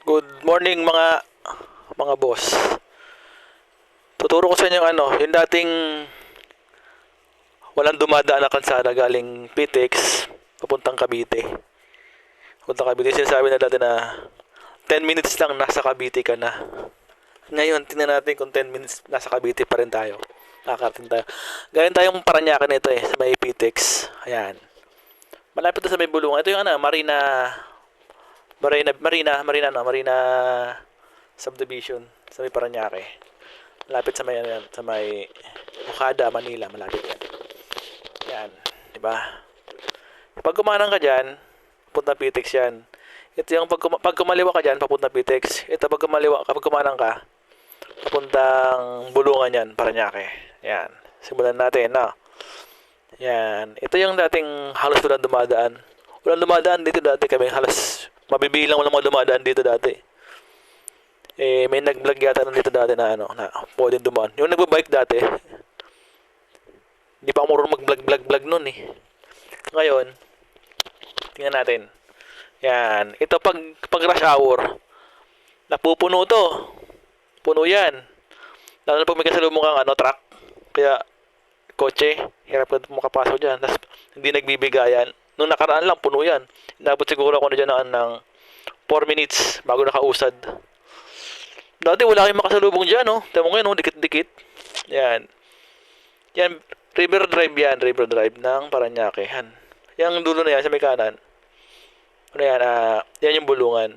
Good morning mga boss. Tuturo ko sa inyo yung dating walang dumadaan na kalsada galing PTEX papuntang Cavite. Papuntang Cavite, sinasabi na dati na 10 minutes lang nasa Cavite ka na. Ngayon, tingnan natin kung 10 minutes nasa Cavite pa rin tayo. Nakakarating tayo. Galing tayong Parañaque nito sa may PTEX. Ayan. Malapit na sa may bulungan. Ito yung Marina subdivision sa may Parañaque. Malapit sa may sa may Okada, Manila, malapit yan. Yan, 'di ba? Pag kumanan ka diyan, papunta PTEX yan. Ito yung pag kumaliwa ka diyan, papunta PTEX. Ito kapag kumanan ka, papuntang Bulungan yan, Parañaque. Yan. Simulan natin, na. Yan. Ito yung dating halos walang dumadaan. Walang dumadaan dito dati kami, halos mabibilang walang mga dumadaan dito dati. May nag-vlog yata dito dati na na pwedeng dumaan. Yung nagba-bike dati, hindi pa ako marunong mag-vlog noon Ngayon, tingnan natin. Yan. Ito pag rush hour, napupuno to. Puno yan. Lalo na pag may kasalubong kang truck. Kaya, kotse, hirap ka makapasok dyan. Tapos, hindi nagbibigayan. Nung nakaraan lang, puno yan. Inabot siguro ako na dyan ng 4 minutes bago nakausad. Dati wala kayong makasalubong dyan, Tayo mo ngayon, dikit-dikit. Yan. Yan, River Drive yan. River Drive ng Parañaque. Yang dulo na yan, sa may kanan. Yan yung bulungan.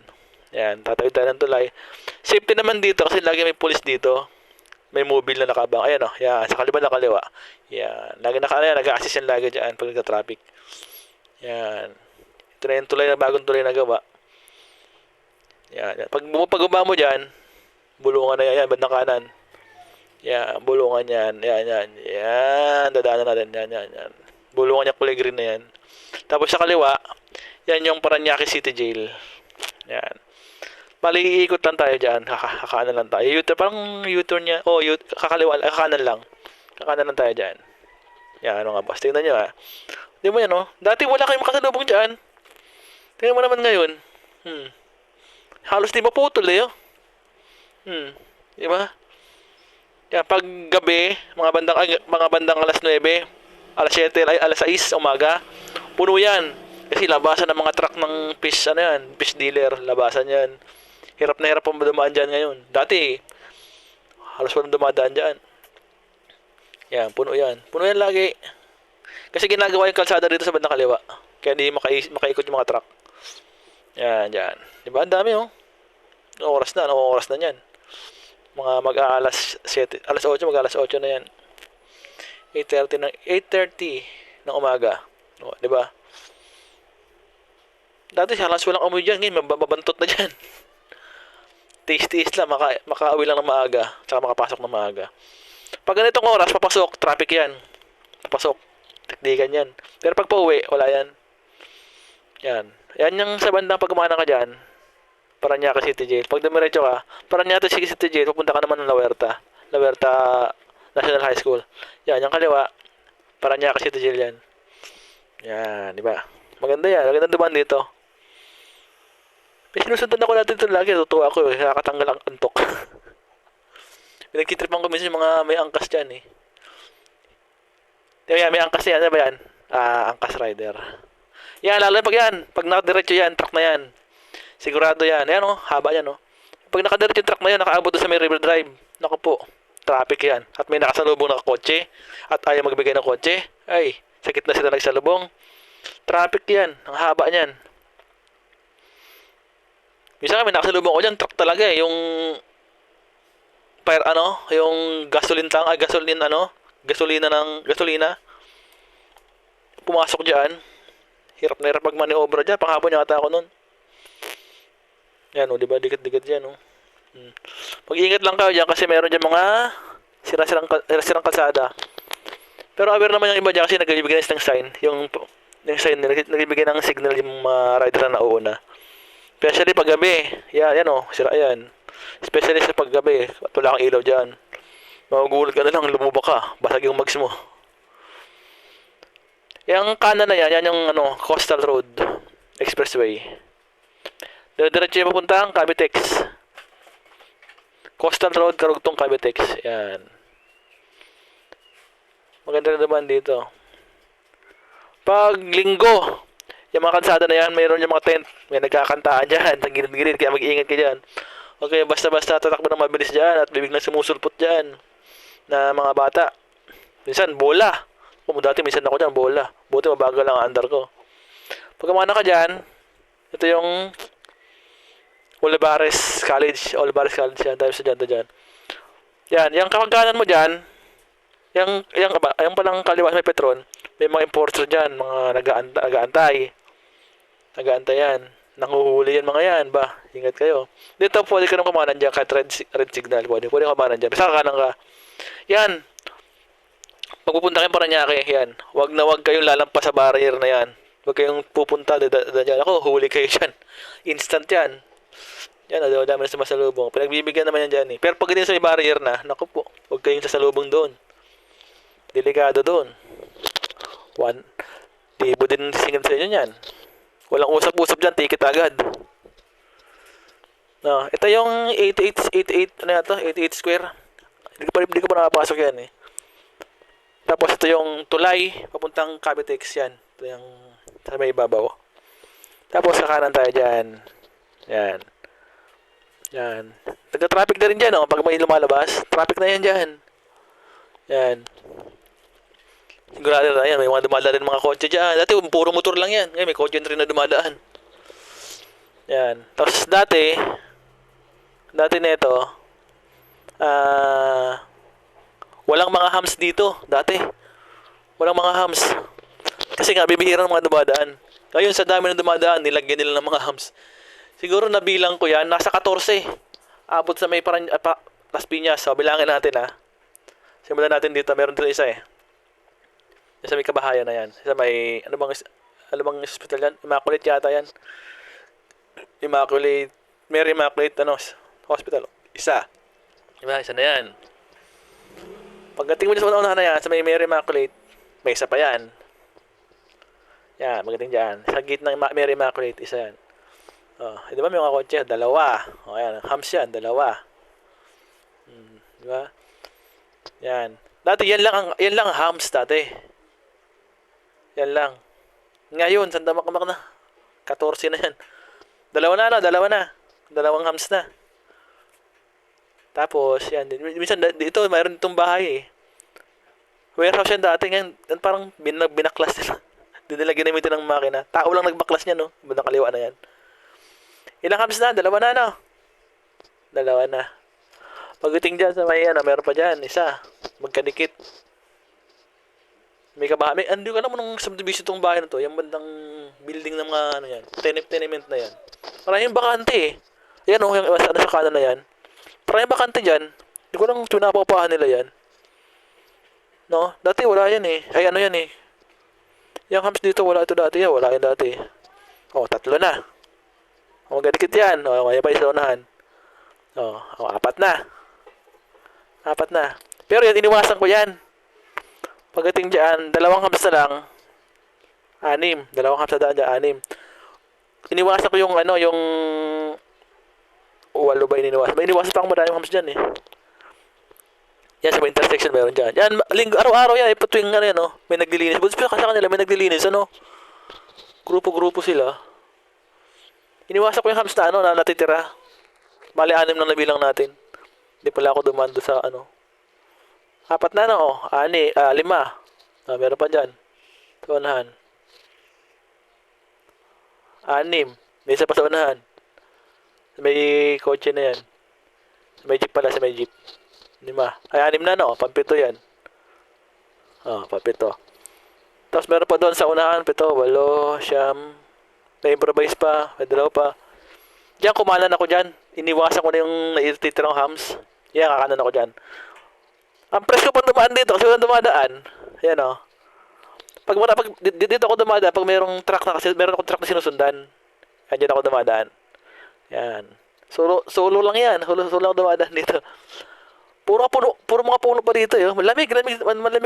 Yan, tatawid tayo ng tulay. Safety naman dito kasi lagi may pulis dito. May mobile na nakabang. Ayan yan, sa kaliwa. Yan, lagi nag-a-assist yan lagi dyan pag nagka-traffic. Yan. Ito na yung tulay na bagong tulay na gawa. Yan. Pag bumaba mo dyan, bulungan na yan, bandang kanan. Yan, bulungan yan. Yan, dadaanan natin. Yan. Bulungan niya kulay green na yan. Tapos sa kaliwa, yan yung Parañaque City Jail. Yan. Bali, iikot lang tayo dyan. Kakanan lang tayo. Parang U-turn niya. Kakaliwa, kakanan lang. Kakanan lang tayo dyan. Yan, nga boss. Tingnan nyo Di mo yan, Dati wala kayong makasalubong dyan. Tingnan mo naman ngayon. Halos di maputol, Di ba? Yan, pag gabi, mga bandang alas 9, alas 7, alas 6 umaga, puno yan. Kasi labasan ng mga truck ng fish, fish dealer, labasan yan. Hirap na hirap pang dumaan dyan ngayon. Dati, halos walang dumadaan dyan. Yan, puno yan. Puno yan lagi. Kasi ginagawa yung kalsada dito sa bandang kaliwa. Kaya hindi makaikot yung mga truck. Yan, dyan. Diba? Ang dami, Anong oras na yan? Mga mag-aalas 7, alas 8, mag-aalas 8 na yan. 8:30 ng umaga. Diba? Dati halos walang amoy dyan. Ngayon, mababantot na dyan. Tiis-tiis lang. Makauwi lang ng maaga. Tsaka makapasok ng maaga. Pag ganitong oras, papasok. Traffic yan. Papasok. Teknikan yan. Pero pag pauwi, wala yan. Yan. Yan yung sa bandang pag kumana ka dyan. Parañaque City Jail. Pag dumiretso ka, Parañaque City Jail, pupunta ka naman ng La Huerta National High School. Yan, yung kaliwa. Parañaque City Jail yan. Yan, di ba? Maganda yan. Maganda dumaan dito. May sinusundan ako natin ito lagi. Tutuwa ako nakakatanggal ang antok. Pinagkitripan ko minsan yung mga may angkas dyan Yan, may angkas yan. Ano ba yan? Angkas rider. Yan, lalo pag nakadiretso yan, truck na yan. Sigurado yan. Yan haba yan Pag nakadiretso yung truck na yan, nakaabot sa may River Drive. Naku po, traffic yan. At may nakasalubong na kotse. At ayaw magbigay ng kotse. Ay, sakit na sila nagsalubong. Traffic yan. Ang haba niyan. Minsan kami nakasalubong ko dyan, truck talaga yung yung gasolina. Pumasok dyan. Hirap na hirap mag-manobra dyan. Panghapon yata ako nun. Yan di ba? Dikit-dikit dyan Mag-iingat lang kayo dyan kasi meron dyan mga sirang kalsada. Pero aware naman yung iba dyan kasi nagbibigay ng sign. Yung sign, nagbibigay ng signal yung mga rider na nauuna. Especially pag gabi. Yan sira yan. Especially sa paggabi. At wala kang ilaw dyan. Magugulat ka na lang, lumubak ka. Basag yung mags mo. Yung kanan na yan yung Coastal Road Expressway. Diretso yung papuntang Cavitex. Coastal Road, Karugtong, Cavitex. Yan. Maganda na naman dito. Pag linggo, yung mga kalsada na yan, mayroon yung mga tent. May nagkakantaan dyan, sa gilid-gilid, kaya mag-iingat ka dyan. Okay, basta-basta tatakbo ng mabilis dyan at bibiglang sumusulpot dyan na mga bata. Minsan, bola. Kung dati minsan ako dyan, bola. Buti mabagal lang ang andar ko. Pag kumana ka dyan, ito yung Olivares College. Olivares College yan. Tayo estudyante dyan. Yan. Yung kamagkanan mo dyan, yung palang kaliwa may Petron, may mga enforcer dyan. Mga nag-aantay. Nag-aantay yan. Nanguhuli yan mga yan. Ba, ingat kayo. Dito pwede ka nang kumanan dyan kahit red signal. Pwede kumanan dyan. Basta kakanan ka. Yan. Pagpupunta kayong Paranaque, yan. Wag na wag kayong lalampas sa barrier na yan. Huwag kayong pupunta dyan. Ako, huli kayo dyan. Instant yan. Yan, dami na sumasalubong. Pinagbibigyan naman yan dyan eh. Pero pag ganyan sa may barrier na, naku po, huwag kayong sasalubong doon. Delikado doon. Libo din singin sa inyo yan. Walang usap-usap dyan, ticket agad. No, ito yung 88, ano yan to? 88 square. Hindi ko pa nakapasok yan eh. Tapos ito yung tulay, papuntang Cavitex yan. Ito yung sa may ibabaw. Tapos sa kanan tayo dyan. Yan. Yan. Nagka-traffic na rin dyan, oh. Pag may lumalabas, traffic na yan dyan. Yan. Sigurado na yan, may mga dumadaan rin mga kotse dyan. Dati, puro motor lang yan. Ngayon, may kotse rin na dumadaan. Yan. Tapos dati nito, walang mga hams dito. Dati. Walang mga hams. Kasi nga, bibihira ng mga dumadaan. Ngayon, sa dami ng dumadaan, nilagyan nila ng mga hams. Siguro nabilang ko yan, nasa 14. Abot sa may Las Piñas. So, bilangin natin ha. Simulan natin dito. Meron dito isa eh. Sa may Kabahayan na yan. Sa may, ano bang hospital yan? Immaculate yata yan. Mary Immaculate, hospital. Isa. Diba? Isa na yan. Pagdating mo sa una na yan, sa may Mary Immaculate, may isa pa yan. Yan, magaling dyan. Sa gitna ng Mary Immaculate, isa yan. Oh, di ba may mga kotse? Dalawa. O, ayan. Hams yan, dalawa. Di ba? Yan. Dati, yan lang ang hams dati. Yan lang. Ngayon, sandamak-mak na. 14 na yan. Dalawa na. Dalawang hams na. Tapos, yan. Minsan, dito, mayroon itong bahay eh. Warehouse yan dati. Ngayon, parang binaklas nila. Hindi nila ginamitin ng makina. Tao lang nagbaklas niya, no? Bandang kaliwa na yan. Ilang hams na? Dalawa na. Pagdating dyan sa may meron pa dyan. Isa. Magkadikit. May Kabahayan. Hindi ko alam mo nung subdivision itong bahay na to. Yung bandang building ng mga yan. Tenement na yan. Maraming bakante eh. Yan yung sa kanan na yan. Maraming bakante dyan. Hindi ko lang pinapapahan nila yan. No? Dati wala yan eh. Ay ano yan eh. Yung hams dito wala ito dati. Wala yan dati. Oh, 3 na. O, magkadikit yan. O, kaya pa isa unahan. O, 4 na. Pero yan, iniwasan ko yan. Pagdating dyan, 2 hams na lang. 6. 2 hams na daan dyan, 6. Iniwasan ko yung, yung 8 ba iniwasan? May iniwasan pa akong maraming hams dyan eh. Yan, sa may intersection meron dyan. Yan, araw-araw yan. Tuwing yan, may naglilinis. Kasi sa kanila, may naglilinis, Grupo-grupo sila. Iniwasan ko yung hams na natitira. Bali, 6 lang nabilang natin. Hindi pala ako dumaan doon sa 4 na 5. Meron pa dyan. Sa unahan. 6. May isa pa sa unahan. May kotse na yan. May jeep pala, sa may jeep. 5. Ay, 6 na 7 yan. Pang-7. Tapos meron pa doon sa unahan, 7, 8, 9. May improvise pa, may 2 pa. Diyan, kumanan ako dyan. Iniwasan ko na yung naititirang hams. Yan, kakanan ako dyan. Ang presko pang dumaan dito, kasi walang dumadaan. Yan Pag dito ako dumadaan, pag mayroong truck na, kasi meron akong truck na sinusundan. Yan, dyan ako dumadaan. Yan. Solo lang yan. Solo lang dumadaan dito. Puro mga puno pa dito, Malamig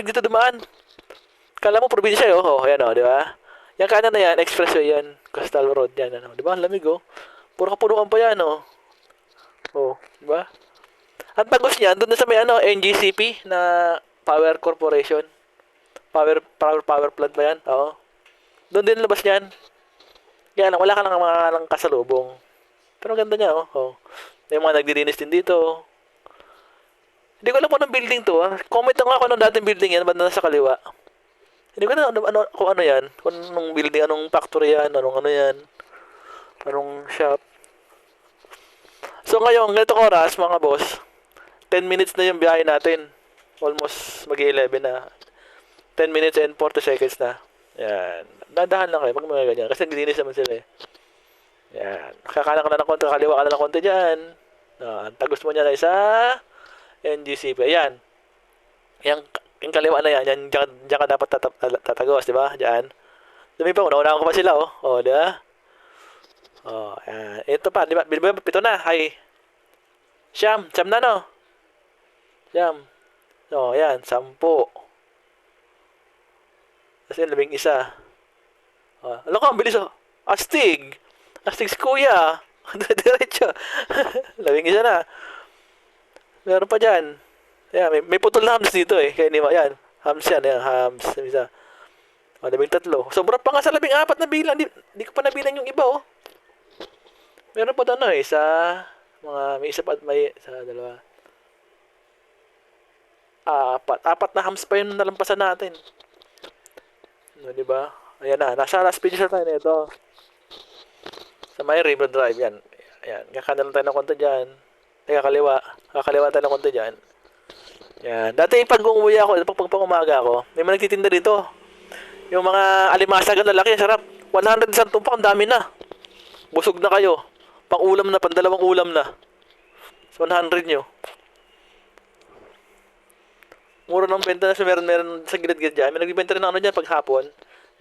dito dumaan. Kala mo probinsya, yan, di ba? Yung kanan na yan, expressway yan. Coastal Road yan, di ba? Ang lamig, Puro kapunuan pa yan, oh. Oh, di ba? Ang tagos niyan, doon na sa may ano, NGCP na Power Corporation. Power plant ba yan? Oo. Doon din labas niyan. Kaya lang, wala ka lang mga lang kasalubong. Pero ang ganda niya, oh. Oh. May mga nagdilinis din dito. Hindi ko alam kung anong building to, ah. Comment lang ako anong dating building yan, banda sa kaliwa. Hindi ko alam kung ano yan. Kung anong building, anong factory yan, anong ano yan. Anong shop. So ngayon, ganitong oras, mga boss, 10 minutes na yung biyahe natin. Almost mag-11 na. 10 minutes and 40 seconds na. Yan. Dadahan lang kayo pag mga ganyan. Kasi naglilinis naman sila eh. Yan. Kakanan ka na ng konti, kaliwa ka na ng konti dyan. Ang tagos mo niya na isa. NGCP. Ayan. Yung kaliwa na yan. Diyan ka dapat tatagos, di ba? Diyan. Dumi pa, una-una ko pa sila, oh. Oh, di ba? Oh, ayan. Ito pa, di ba? Pito na. Hay. Siyam na, no? Siyam. Oh, ayan. 10. Kasi 11. Alam ko, ang bilis, oh. Astig. Astig si kuya. Diretso. 11 na. Meron pa dyan. Ayan, may putol na hams dito eh. Kaya yan. Hams yan. Ayan, hams. Isa. 13. Sobrang pa nga sa 14 na bilang. Di ko pa nabilang yung iba, oh. Meron pa doon, eh. May isa pa, may isa, dalawa. 4 na hams pa yun nalampasan natin. No, di ba? Ayan na. Nasa last page na tayo nito. Sa may Rainbow Drive, yan. Ayan. Kakanan tayo ng konti dyan. Kakaliwa tayo ng konti dyan. Yan. Dati pag umuwi ako, pag umaga ako, may mga nagtitinda dito. Yung mga alimasag na lalaki, sarap. 100 isang tumpak, ang dami na. Busog na kayo. Pang ulam na, pandalawang ulam na. So, 100 nyo. Mura ng benta na. So, meron sa gilid-gilid dyan. May nagbibenta rin ng ano dyan pag hapon.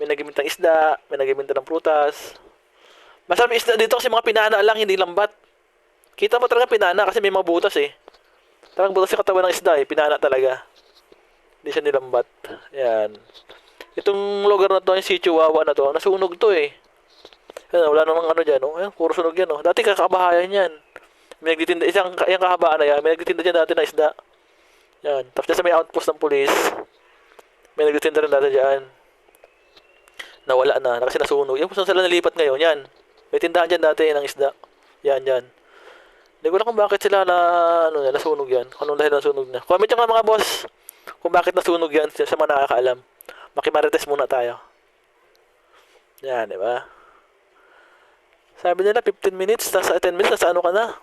May nagbibenta ng isda, may nagbibenta ng prutas. Masarap yung isda dito kasi mga pinana lang, hindi lambat. Kita mo talaga pinana kasi may mga butas eh. Talagang butas yung katawan ng isda eh. Pinana talaga. Hindi siya nilambat. Yan. Itong lugar na to, yung si Chihuahua na to, nasunog to eh. Yan, wala namang ano dyan. Oh. Ayan, puro sunog yan. Oh. Dati kakabahayan yan. May nagtitinda, yung kahabaan na yan, may nagtitinda dyan dati na isda. Yan. Tapos dyan sa may outpost ng pulis, may nagtitinda rin dati dyan. Nawala na, kasi nasunog. Yung kung saan sila nalipat ngayon, yan. May tindahan dyan dati ng isda. Yan. Hindi ko alam kung bakit sila nasunog yan. Kung anong dahil nasunog na. Comment nyo nga mga boss kung bakit nasunog yan sa mga nakakaalam. Makimarites muna tayo. Yan, di ba? Sabi nila 15 minutes, nasa 10 minutes, nasa ano ka na?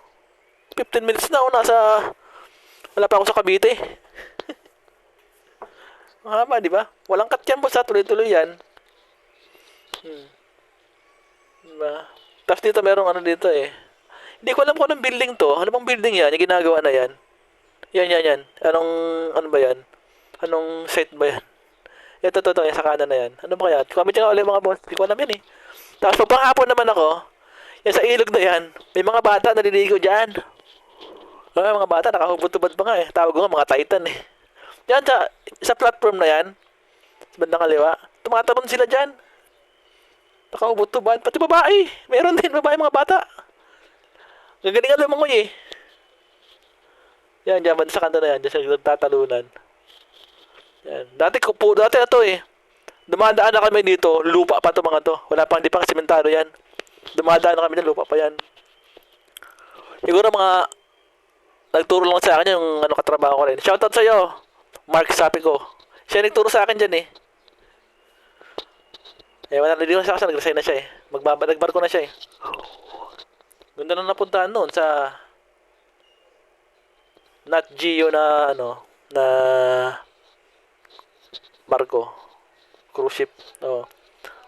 15 minutes na ako wala pa ako sa Cavite. Mahaba, di ba? Walang cut yan boss, tuloy-tuloy yan. Diba? Tapos dito merong ano dito eh. Hindi ko alam kung anong building to. Ano bang building yan? Yung ginagawa na yan. Yan. Ano ba yan? Anong site ba yan? Ito, yan sa kanan na yan. Ano ba kaya? Comment nyo nga ulit mga boss. Hindi ko alam yan eh. Tapos pag panghapon naman ako, yan sa ilog na yan, may mga bata naliligo dyan. Mga bata, nakahubad-tubad pa nga eh. Tawag ko nga mga Titan eh. Yan, sa platform na yan, sa bandang kaliwa, tumatalon sila dyan. Nakahubad-tubad. Pati babae. Meron din babae mga bata. Gagalingan lumangoy eh. Yan, dyan, sa kanta na yan. Dyan sa nagtatalunan. Yan. Dati na to eh. Dumadaan na kami dito. Lupa pa to mga to. Hindi pang sementado yan. Dumadaan na kami ng lupa pa yan. Siguro mga nagturo lang sa akin yung katrabaho ko rin. Shoutout sa'yo. Mark sabi ko. Siya nagturo sa akin dyan eh. Wala na dito sa kasi nag-resign na siya eh. Nagbarko na siya eh. Ganda na napuntahan noon sa Nat Geo na na barko. Cruise ship.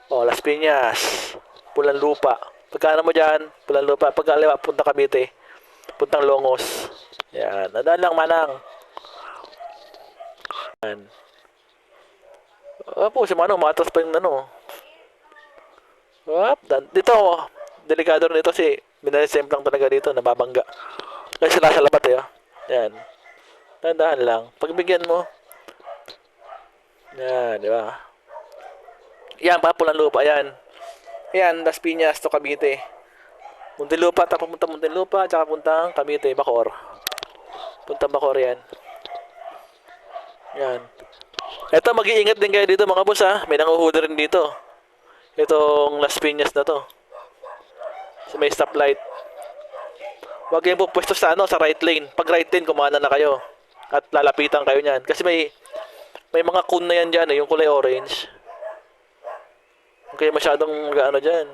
Las Piñas. Pulang Lupa. Pagkano mo dyan? Pulang Lupa. Pagkaliwa, punta Cavite. Puntang Longos. Yan. Nadaan lang manang. Yan. Si Manong, matas pa yung dito, delikado rin ito si minasemplang talaga dito, nababangga. Kasi sila sa labat eh. Yan. Tandaan lang. Pagbigyan mo. Yan, di ba? Yan, Pulang Lupa, yan. Yan, Las Piñas to Cavite. Muntinlupa, tapos punta Muntinlupa, tsaka puntang Cavite, Bacoor. Punta Bacoor yan. Yan. Eto, mag-iingat din kayo dito mga boss ha. May nanguhuli rin dito. Itong Las Piñas na to. So, may stoplight. Huwag kayong pupwesto sa sa right lane. Pag right lane, kumana na kayo. At lalapitan kayo niyan. Kasi may mga kun na yan dyan, yung kulay orange. Huwag kayo masyadong dyan.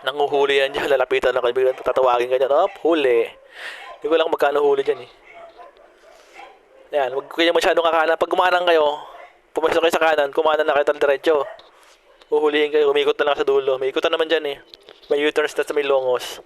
Nanguhuli yan dyan, lalapitan na kayo. Tatawagin ka dyan, huli. Hindi ko lang magkano huli dyan eh. Yan, huwag kayo masyadong kakanan. Pag kumanan kayo, pumasok kayo sa kanan, kumanan na kayo diretso. Uhulihin kayo, umikot na lang sa dulo. May ikutan naman dyan eh. May U-turns na sa may longos.